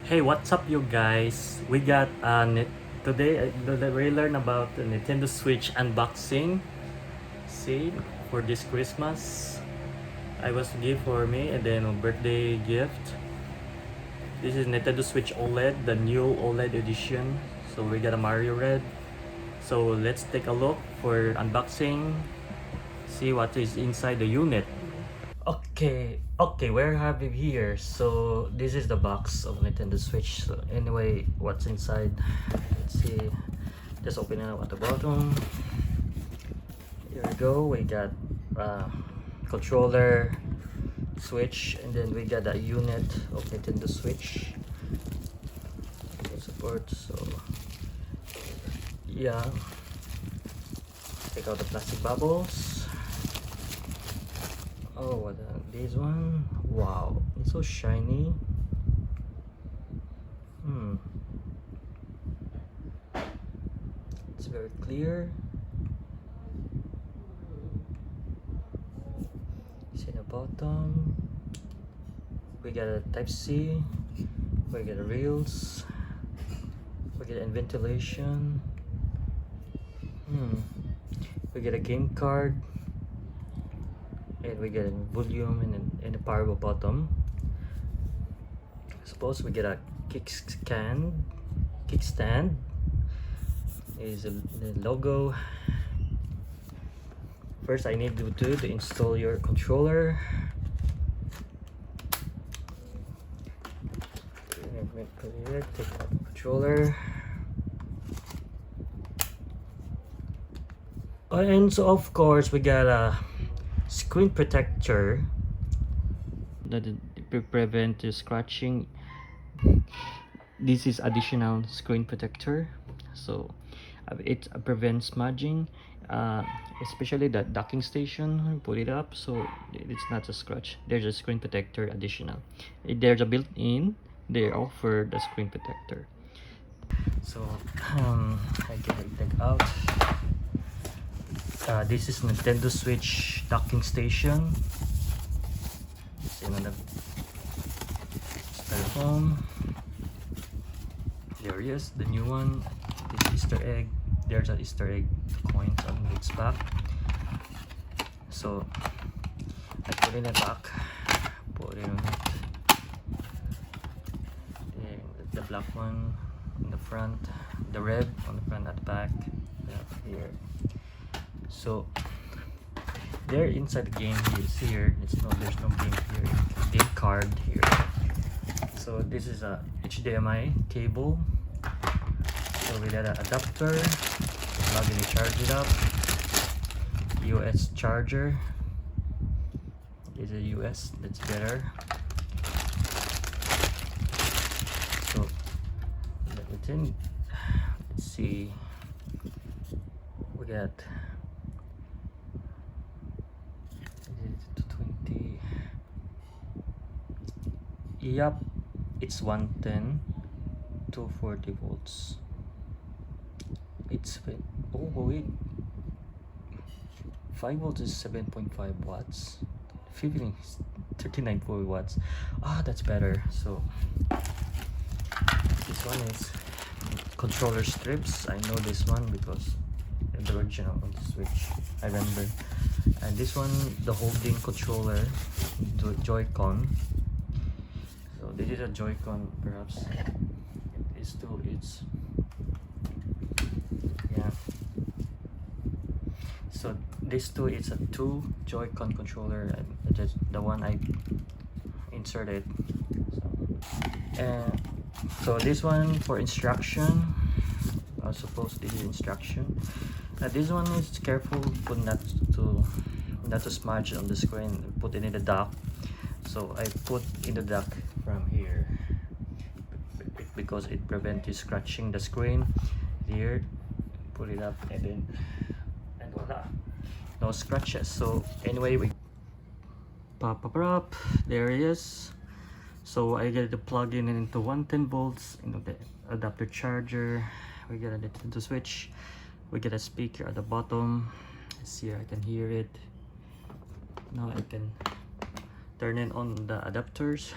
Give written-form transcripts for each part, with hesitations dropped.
Hey, what's up, you guys? We got today we learn about the Nintendo Switch unboxing. See, for this Christmas, I was gift for me and then a birthday gift. This is Nintendo Switch OLED, the new OLED edition. So we got a Mario Red. So let's take a look for unboxing. See what is inside the unit. Okay, where have we here? So this is the box of Nintendo Switch. So anyway, what's inside? Let's see. Just open it up at the bottom. Here we go. We got controller, Switch, and then we got a unit of Nintendo Switch. Support. So yeah. Take out the plastic bubbles. Oh, what this one? Wow, it's so shiny. It's very clear. See the bottom. We got a Type C. We got a reels. We get a ventilation. We get a game card. And we get a volume and a power bottom. Suppose we get a kickstand. Is the logo. First, I need to do to install your controller. Take out the controller. And so of course we got a screen protector that prevent the scratching. This is additional screen protector, so it prevents smudging, especially the docking station. Put it up so it's not a scratch. There's a screen protector additional. There's a built-in. They offer the screen protector. So I can take out. This is Nintendo Switch docking station. It's in the styrofoam. There it is, the new one. This Easter egg. There's an Easter egg coins on its back. So I put it in the back. Put it on it. Then the black one in the front. The red on the front at the back. Here. So there inside the game is here. There's no game here. Game card here. So this is a HDMI cable. So we got an adapter. Plug in and charge it up. US charger. Is a US. That's better. So let's see. We got 220. Yep, it's 110, 240 volts. It's oh wait, 5 volts is 7.5 watts. 15 is 39.4 watts. That's better. So this one is controller strips. I know this one because the original on the Switch, I remember. And this one, the holding controller, the Joy-Con. So this is a Joy-Con, perhaps. It's too. It's yeah. So this two, it's a 2 Joy-Con controller, and just the one I inserted. So this one for instruction. I suppose this is instruction. This one is careful not to smudge on the screen. Put it in the dock. So I put in the dock from here because it prevents you scratching the screen. Here, put it up and voila, no scratches. So anyway, we pop up. There it is. So I get to plug in into 110 volts into the adapter charger. We get a Nintendo Switch. We get a speaker at the bottom. Let's see, I can hear it. Now I can turn it on the adapters.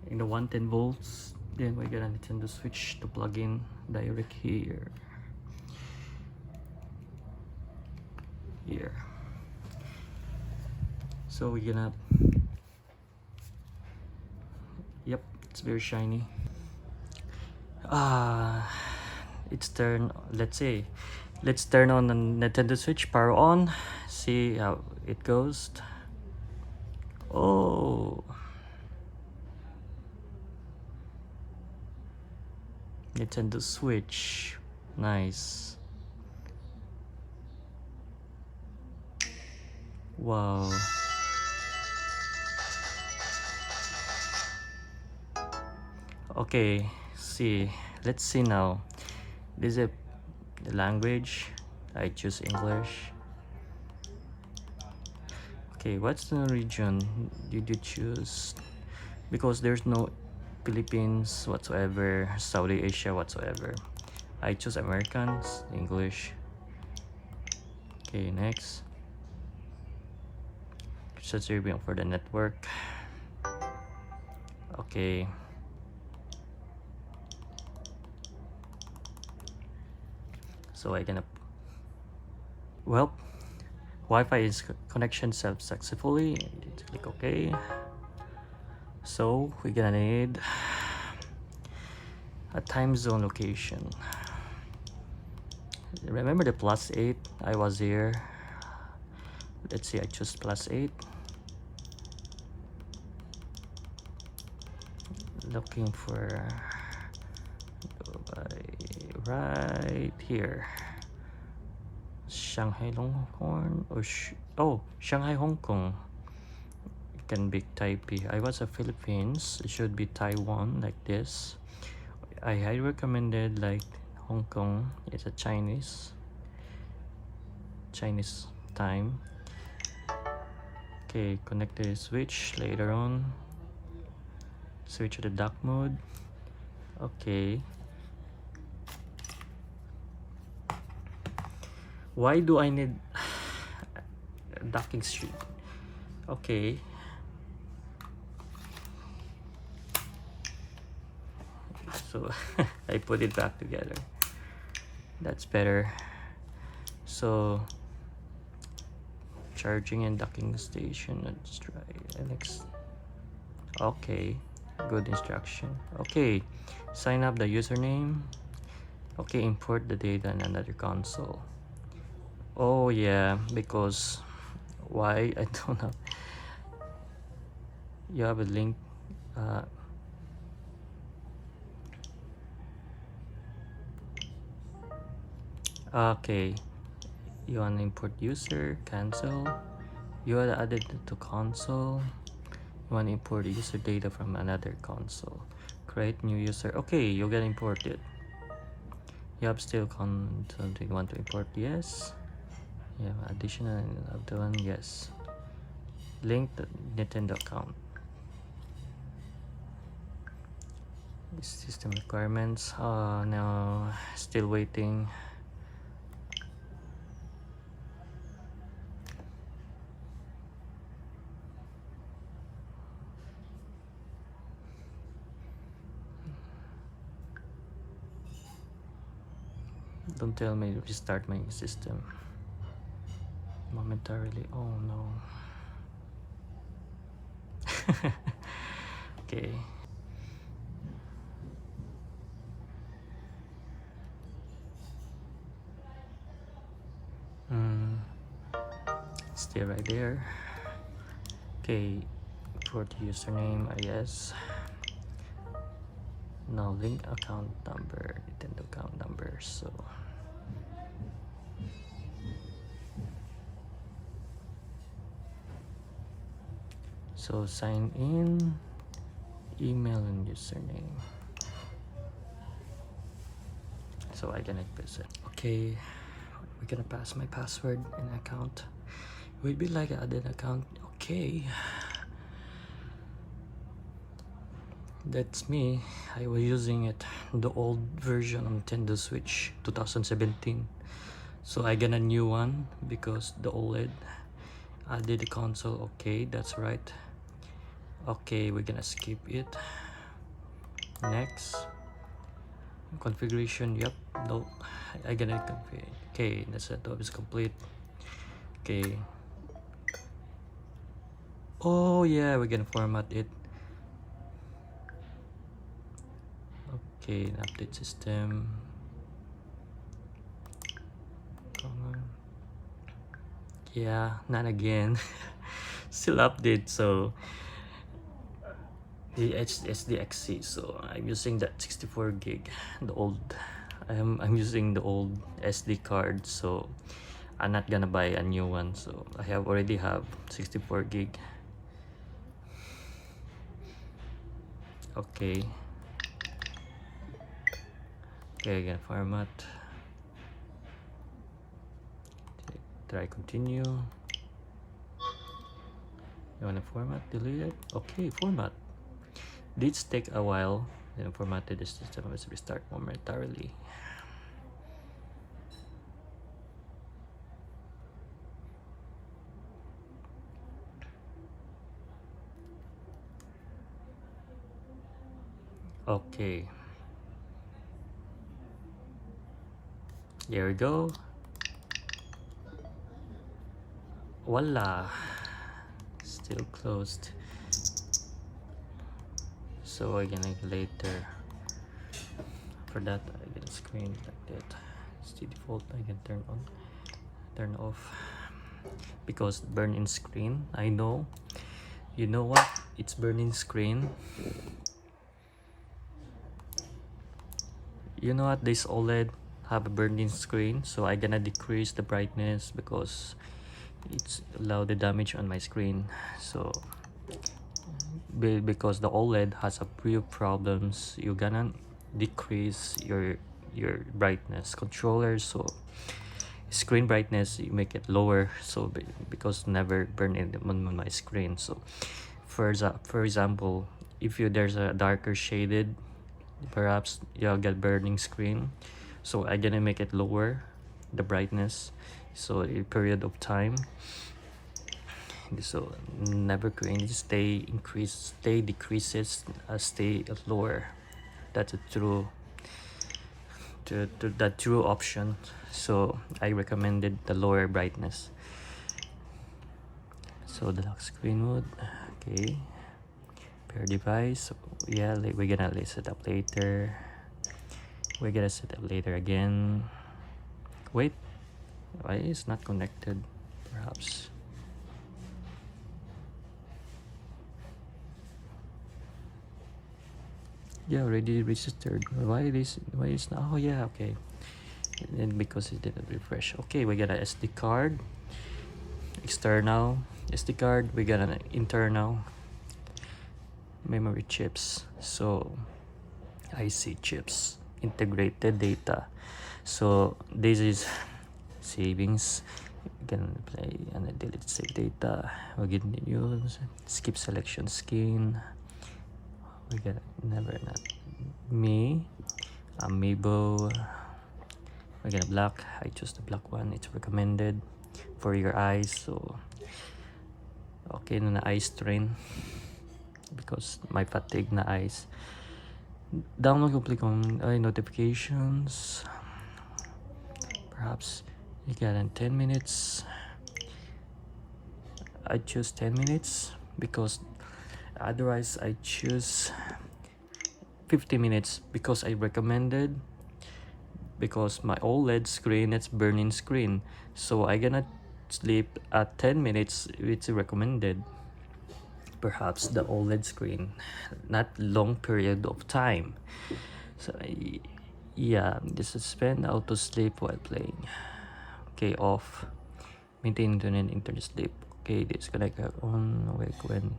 in the 110 volts. Then we're gonna Nintendo Switch to plug in direct here. So we're gonna, yep, it's very shiny. It's let's turn on the Nintendo Switch, power on, see how it goes. Oh, Nintendo Switch, nice. Wow. Okay, let's see now. This is the language. I choose English. Okay, what's the region did you choose? Because there's no Philippines whatsoever, Saudi Asia whatsoever. I choose Americans, English. Okay, next. Searching for the network. Okay. So I gonna, well, Wi-Fi is connection successfully. Click OK. So we're gonna need a time zone location. Remember the +8? I was here. Let's see, I choose +8. Looking for right here. Shanghai Longhorn or Shanghai, Hong Kong. It can be Taipei. I was a Philippines. It should be Taiwan, like this. I highly recommended like Hong Kong. It's a Chinese time. Okay, connect the switch later on. Switch to the dock mode. Okay. Why do I need docking street? Okay. So I put it back together. That's better. So charging and docking station. Let's try next. Okay, good instruction. Okay, sign up the username. Okay, import the data in another console. Oh yeah, because why? I don't know. You have a link. Okay, you want to import user, cancel. You want to add it to console. You want to import user data from another console. Create new user. Okay, you're gonna import it. You have still content you want to import. Yes. Yeah, additional of the one. Yes. Link the Nintendo account. System requirements. Now still waiting. Don't tell me to restart my system momentarily. Oh no. Okay. Stay right there. Okay, import username. Yes. Now link account number, Nintendo account number. So sign in, email and username. So I gonna press it. Okay, we're gonna pass my password and account. It will be like an added account. Okay, that's me. I was using it, the old version of Nintendo Switch 2017. So I got a new one because the OLED added the console. Okay, that's right. Okay, we're gonna skip it. Next, configuration. Yep, no, I gotta configure. Okay, the setup is complete. Okay. Oh yeah, we're gonna format it. Okay, update system. Yeah, not again. Still update. So the SDXC. So I'm using that 64 gig, the old. I'm using the old SD card. So I'm not gonna buy a new one. So I already have 64 gig. Okay. Okay, again format. Try continue. You wanna format, delete it? Okay, format. This take a while. Then formatted the system will restart momentarily. Okay. Here we go. Voila. Still closed. So again, like later. For that, I get a screen like that. It's the default. I can turn on, turn off. Because burn-in screen. I know. You know what? It's burn-in screen. You know what? This OLED have a burn-in screen, so I gonna decrease the brightness because it's allow the damage on my screen. So because the OLED has a few problems, you're gonna decrease your brightness controller. So screen brightness, you make it lower, so because never burn in on my screen. So for example, if there's a darker shaded, perhaps you'll get burning screen. So I'm gonna make it lower the brightness, so a period of time. So never create, stay decreases, stay lower. That's a true the true option. So I recommended the lower brightness. So the lock screen mode. Okay, pair device. So yeah, we're gonna set up later. We're gonna set up later again. Wait, why is not connected? Perhaps. Yeah, already registered. Why is not? Oh yeah, okay. And because it didn't refresh. Okay, we got a SD card, external SD card. We got an internal memory chips. So IC chips, integrated data. So this is savings. You can play and delete save data. We get use skip selection skin. We got never not me amiibo. We're gonna black. I choose the black one. It's recommended for your eyes. So okay na eye strain because my fatigue na eyes. Download ko click on notifications. Perhaps you get in 10 minutes. I choose 10 minutes because otherwise I choose 50 minutes because I recommended, because my OLED screen, it's burning screen. So I gonna sleep at 10 minutes, which is recommended. Perhaps the OLED screen, not long period of time. So yeah, this is spend auto sleep while playing. Okay, off. Maintain internet sleep. Okay, disconnect on wake when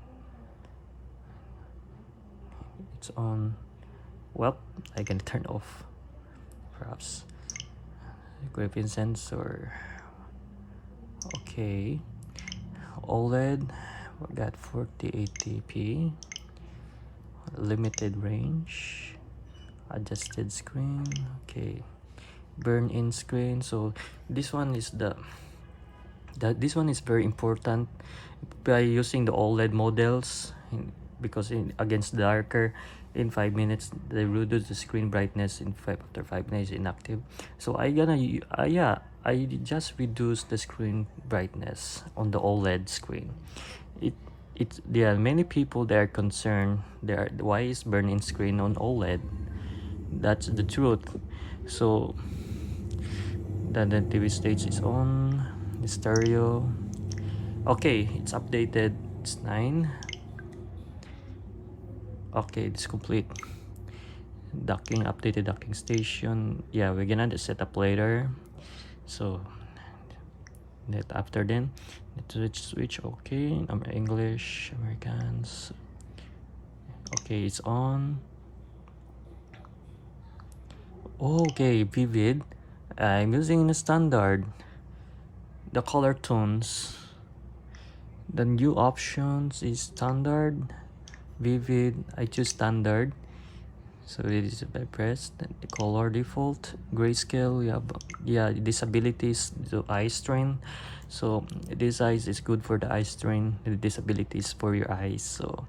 it's on. Well, I can turn off. Perhaps gripping sensor. Okay, OLED. We got 4080p. Limited range. Adjusted screen. Okay, burn in screen. So this one is this one is very important by using the OLED models, because against darker in 5 minutes. They reduce the screen brightness in after 5 minutes inactive. So I just reduce the screen brightness on the OLED screen. There are many people that are concerned why is burning screen on OLED. That's the truth. So the TV stage is on, the stereo. Okay, it's updated. It's 9. Okay, it's complete. Docking, updated docking station. Yeah, we're gonna set up later. So that after then the switch. Okay, English, Americans. Okay, it's on. Okay, vivid. I'm using the standard, the color tones. The new options is standard, vivid. I choose standard. So it is by press. Then the color default, grayscale. Disabilities, the eye strain. So this size is good for the eye strain. The disabilities for your eyes. So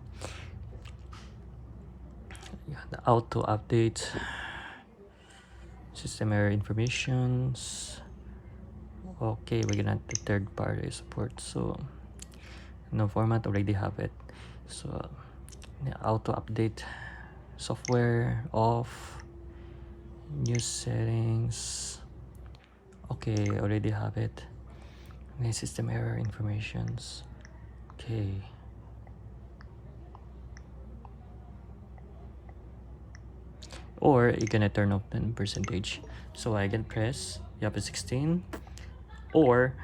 the auto update, system error informations. Okay, we're gonna add the third party support. So no format, already have it. So the auto update, software off, new settings. Okay, already have it. The system error informations. Okay. Or you're gonna turn off the percentage. So I can press you have a 16, or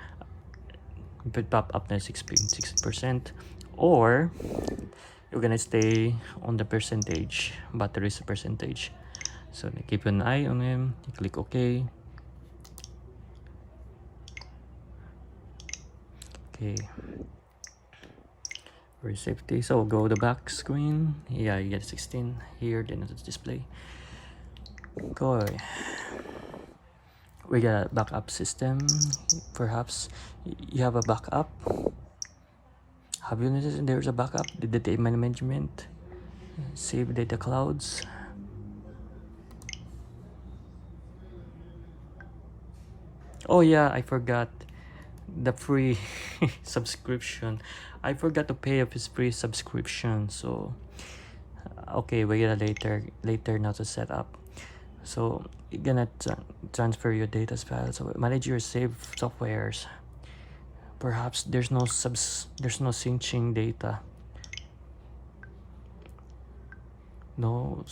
it pop up na 6%, or you're gonna stay on the percentage, batteries percentage. So keep an eye on him. You click OK. Okay. For safety, so go to the back screen. Yeah, you get 16 here. Then it's display. Go. We got a backup system. Perhaps you have a backup. Have you noticed there's a backup? The data management, save data clouds. Oh yeah, I forgot the free subscription. I forgot to pay off his free subscription. So okay, we get later now to set up. So you're gonna transfer your data files. So manage your saved softwares. Perhaps there's no syncing data. No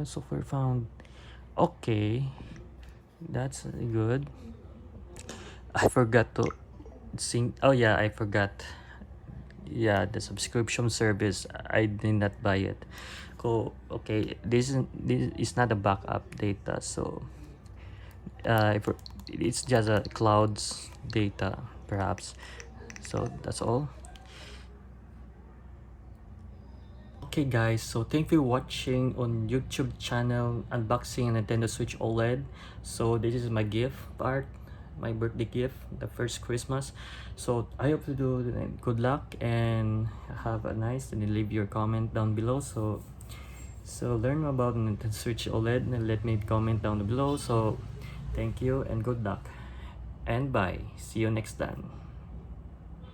software found. Okay, that's good. I forgot to sync. Oh yeah, I forgot. Yeah, the subscription service, I did not buy it. Okay, this is not a backup data, so it's just a clouds data perhaps. So that's all. Okay guys, so thank you for watching on YouTube channel unboxing Nintendo Switch OLED. So this is my gift part, my birthday gift, the first Christmas. So I hope to do good luck and have a nice, and leave your comment down below. So learn more about Nintendo Switch OLED and let me comment down below. So thank you and good luck and bye. See you next time.